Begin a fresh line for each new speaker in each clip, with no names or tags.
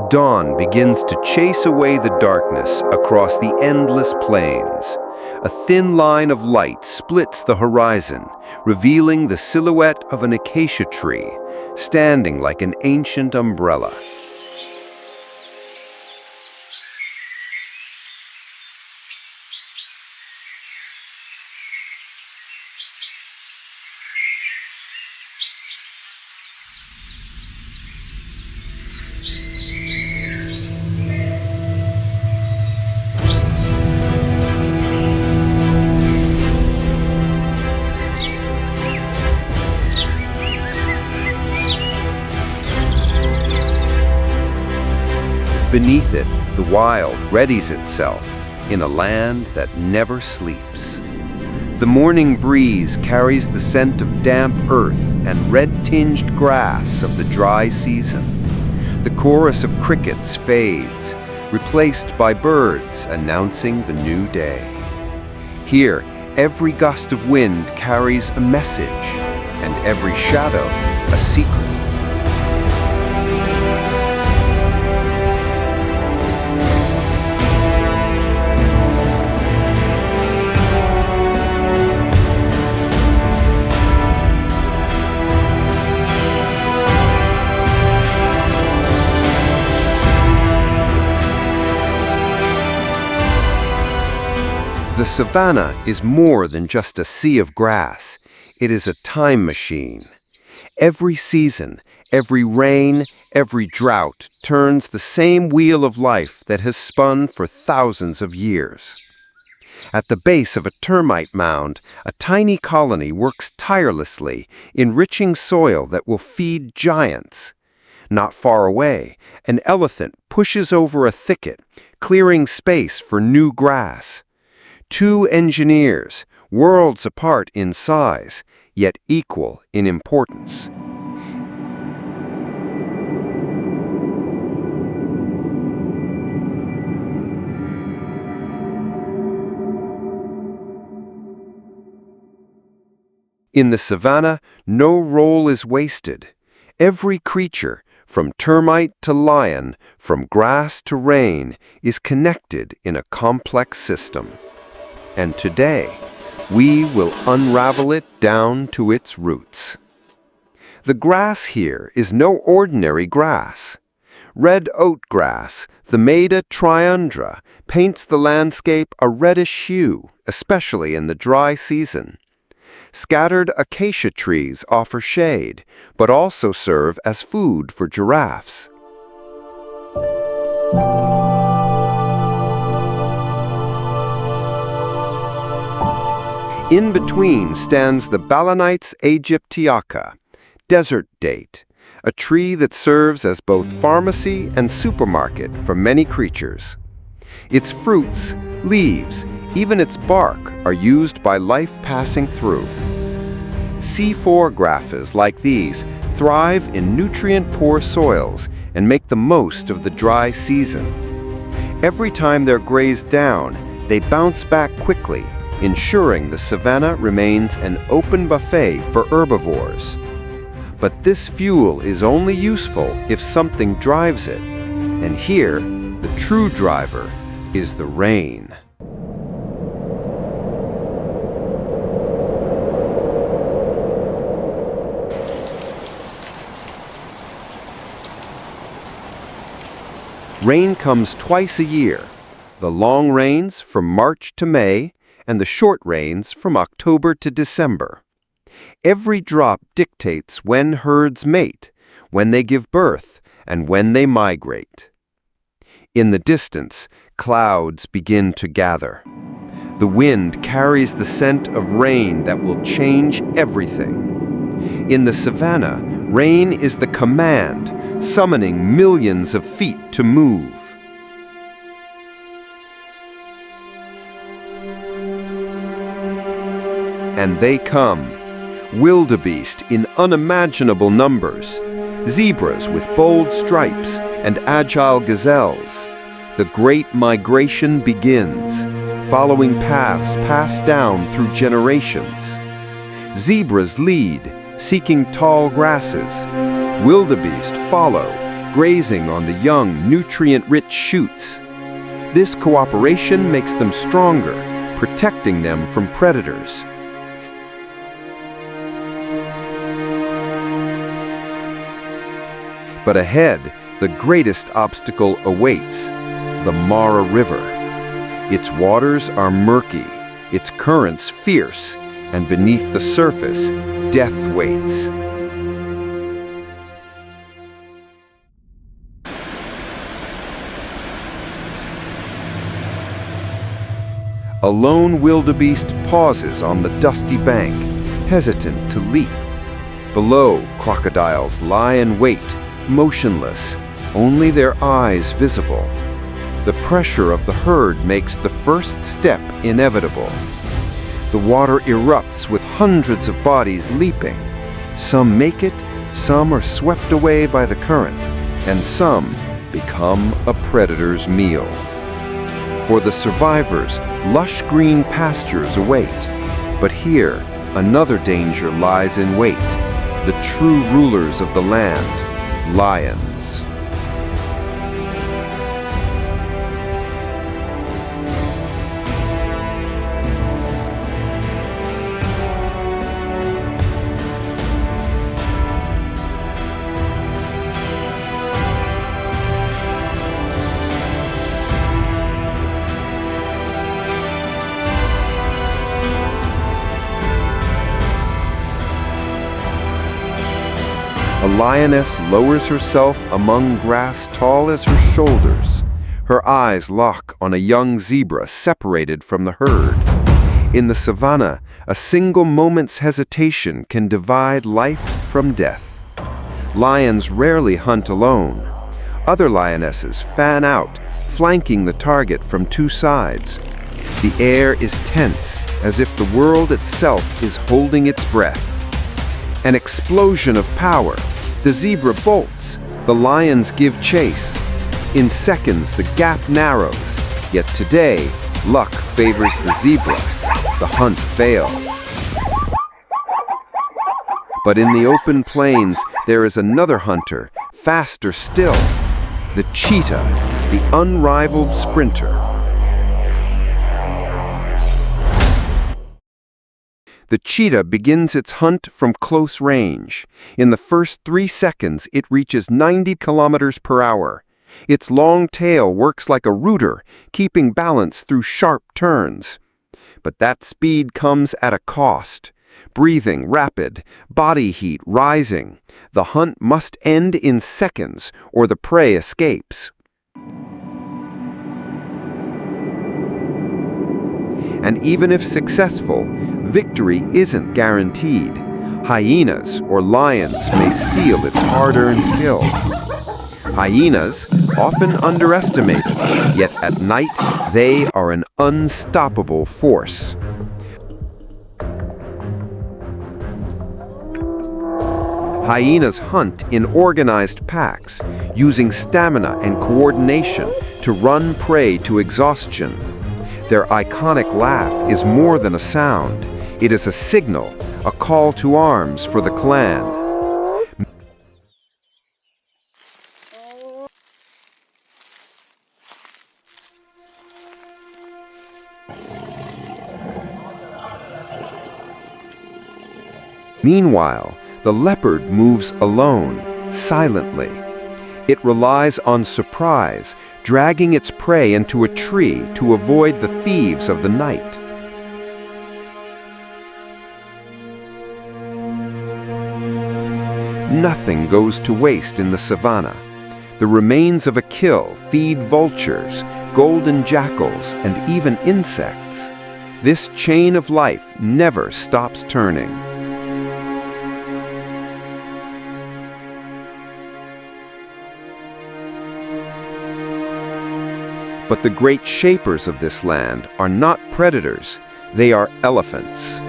Dawn begins to chase away the darkness across the endless plains. A thin line of light splits the horizon, revealing the silhouette of an acacia tree, standing like an ancient umbrella. Beneath it, the wild readies itself in a land that never sleeps. The morning breeze carries the scent of damp earth and red-tinged grass of the dry season. The chorus of crickets fades, replaced by birds announcing the new day. Here, every gust of wind carries a message, and every shadow a secret. The Savannah is more than just a sea of grass. It is a time machine. Every season, every rain, every drought turns the same wheel of life that has spun for thousands of years. At the base of a termite mound, a tiny colony works tirelessly, enriching soil that will feed giants. Not far away, an elephant pushes over a thicket, clearing space for new grass. Two engineers, worlds apart in size, yet equal in importance. In the savannah, no role is wasted. Every creature, from termite to lion, from grass to rain, is connected in a complex system. And today, we will unravel it down to its roots. The grass here is no ordinary grass. Red oat grass, the Maida triandra, paints the landscape a reddish hue, especially in the dry season. Scattered acacia trees offer shade, but also serve as food for giraffes. In between stands the Balanites aegyptiaca, desert date, a tree that serves as both pharmacy and supermarket for many creatures. Its fruits, leaves, even its bark are used by life passing through. C4 graphes like these thrive in nutrient-poor soils and make the most of the dry season. Every time they're grazed down, they bounce back quickly, ensuring the savannah remains an open buffet for herbivores. But this fuel is only useful if something drives it. And here, the true driver is the rain. Rain comes twice a year, the long rains from March to May, and the short rains from October to December. Every drop dictates when herds mate, when they give birth, and when they migrate. In the distance, clouds begin to gather. The wind carries the scent of rain that will change everything. In the savannah, rain is the command, summoning millions of feet to move. And they come, wildebeest in unimaginable numbers, zebras with bold stripes, and agile gazelles. The great migration begins, following paths passed down through generations. Zebras lead, seeking tall grasses. Wildebeest follow, grazing on the young, nutrient-rich shoots. This cooperation makes them stronger, protecting them from predators. But ahead, the greatest obstacle awaits: the Mara River. Its waters are murky, its currents fierce, and beneath the surface, death waits. A lone wildebeest pauses on the dusty bank, hesitant to leap. Below, crocodiles lie in wait, motionless, only their eyes visible. The pressure of the herd makes the first step inevitable. The water erupts with hundreds of bodies leaping. Some make it, some are swept away by the current, and some become a predator's meal. For the survivors, lush green pastures await. But here, another danger lies in wait: the true rulers of the land, lions. A lioness lowers herself among grass tall as her shoulders. Her eyes lock on a young zebra separated from the herd. In the savannah, a single moment's hesitation can divide life from death. Lions rarely hunt alone. Other lionesses fan out, flanking the target from two sides. The air is tense, as if the world itself is holding its breath. An explosion of power. The zebra bolts. The lions give chase. In seconds, the gap narrows. Yet today, luck favors the zebra. The hunt fails. But in the open plains, there is another hunter, faster still. The cheetah, the unrivaled sprinter. The cheetah begins its hunt from close range. In the first 3 seconds, it reaches 90 kilometers per hour. Its long tail works like a rooter, keeping balance through sharp turns. But that speed comes at a cost. Breathing rapid, body heat rising. The hunt must end in seconds, or the prey escapes. And even if successful, victory isn't guaranteed. Hyenas or lions may steal its hard-earned kill. Hyenas, often underestimated, yet at night they are an unstoppable force. Hyenas hunt in organized packs, using stamina and coordination to run prey to exhaustion. Their iconic laugh is more than a sound. It is a signal, a call to arms for the clan. Meanwhile, the leopard moves alone, silently. It relies on surprise, dragging its prey into a tree to avoid the thieves of the night. Nothing goes to waste in the savannah. The remains of a kill feed vultures, golden jackals, and even insects. This chain of life never stops turning. But the great shapers of this land are not predators, they are elephants.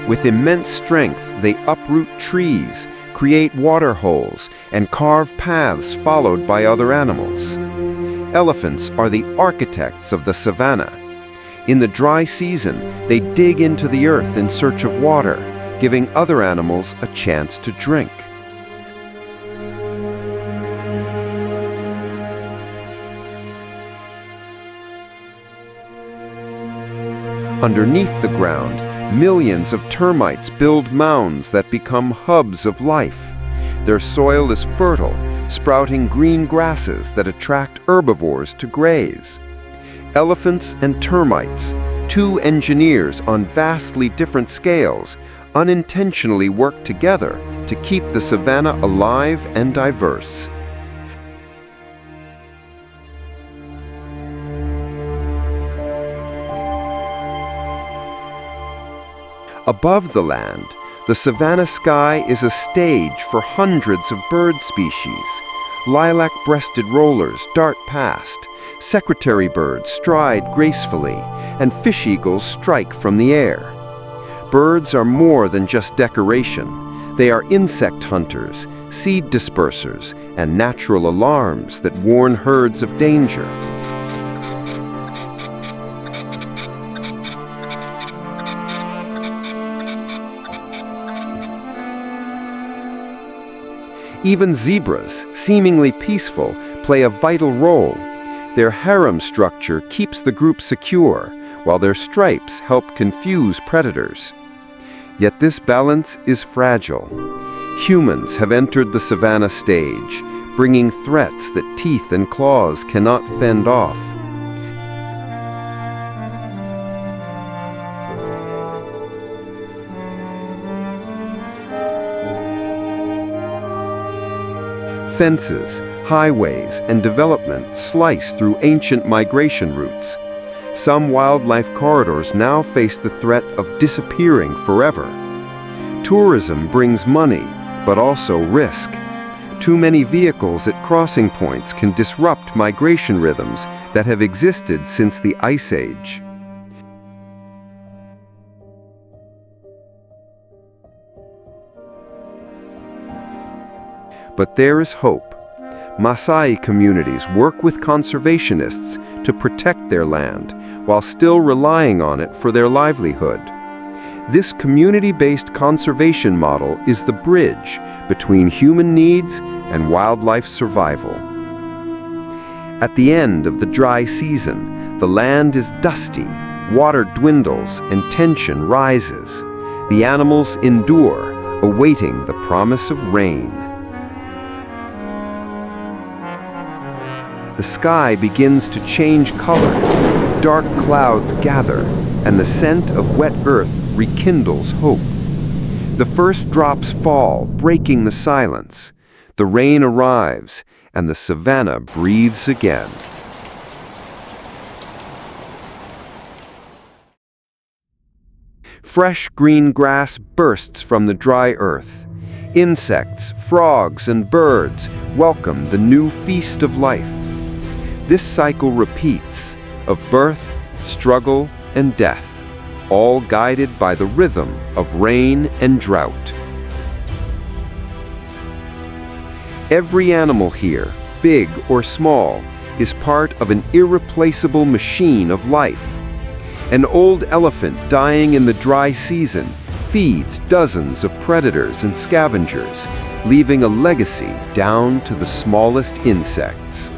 With immense strength, they uproot trees, create water holes, and carve paths followed by other animals. Elephants are the architects of the savannah. In the dry season, they dig into the earth in search of water, giving other animals a chance to drink. Underneath the ground, millions of termites build mounds that become hubs of life. Their soil is fertile, sprouting green grasses that attract herbivores to graze. Elephants and termites, two engineers on vastly different scales, unintentionally work together to keep the savanna alive and diverse. Above the land, the savanna sky is a stage for hundreds of bird species. Lilac-breasted rollers dart past, secretary birds stride gracefully, and fish eagles strike from the air. Birds are more than just decoration. They are insect hunters, seed dispersers, and natural alarms that warn herds of danger. Even zebras, seemingly peaceful, play a vital role. Their harem structure keeps the group secure, while their stripes help confuse predators. Yet this balance is fragile. Humans have entered the savanna stage, bringing threats that teeth and claws cannot fend off. Fences, highways, and development slice through ancient migration routes. Some wildlife corridors now face the threat of disappearing forever. Tourism brings money, but also risk. Too many vehicles at crossing points can disrupt migration rhythms that have existed since the Ice Age. But there is hope. Maasai communities work with conservationists to protect their land while still relying on it for their livelihood. This community-based conservation model is the bridge between human needs and wildlife survival. At the end of the dry season, the land is dusty, water dwindles, and tension rises. The animals endure, awaiting the promise of rain. The sky begins to change color. Dark clouds gather, and the scent of wet earth rekindles hope. The first drops fall, breaking the silence. The rain arrives, and the savanna breathes again. Fresh green grass bursts from the dry earth. Insects, frogs, and birds welcome the new feast of life. This cycle repeats, of birth, struggle, and death, all guided by the rhythm of rain and drought. Every animal here, big or small, is part of an irreplaceable machine of life. An old elephant dying in the dry season feeds dozens of predators and scavengers, leaving a legacy down to the smallest insects.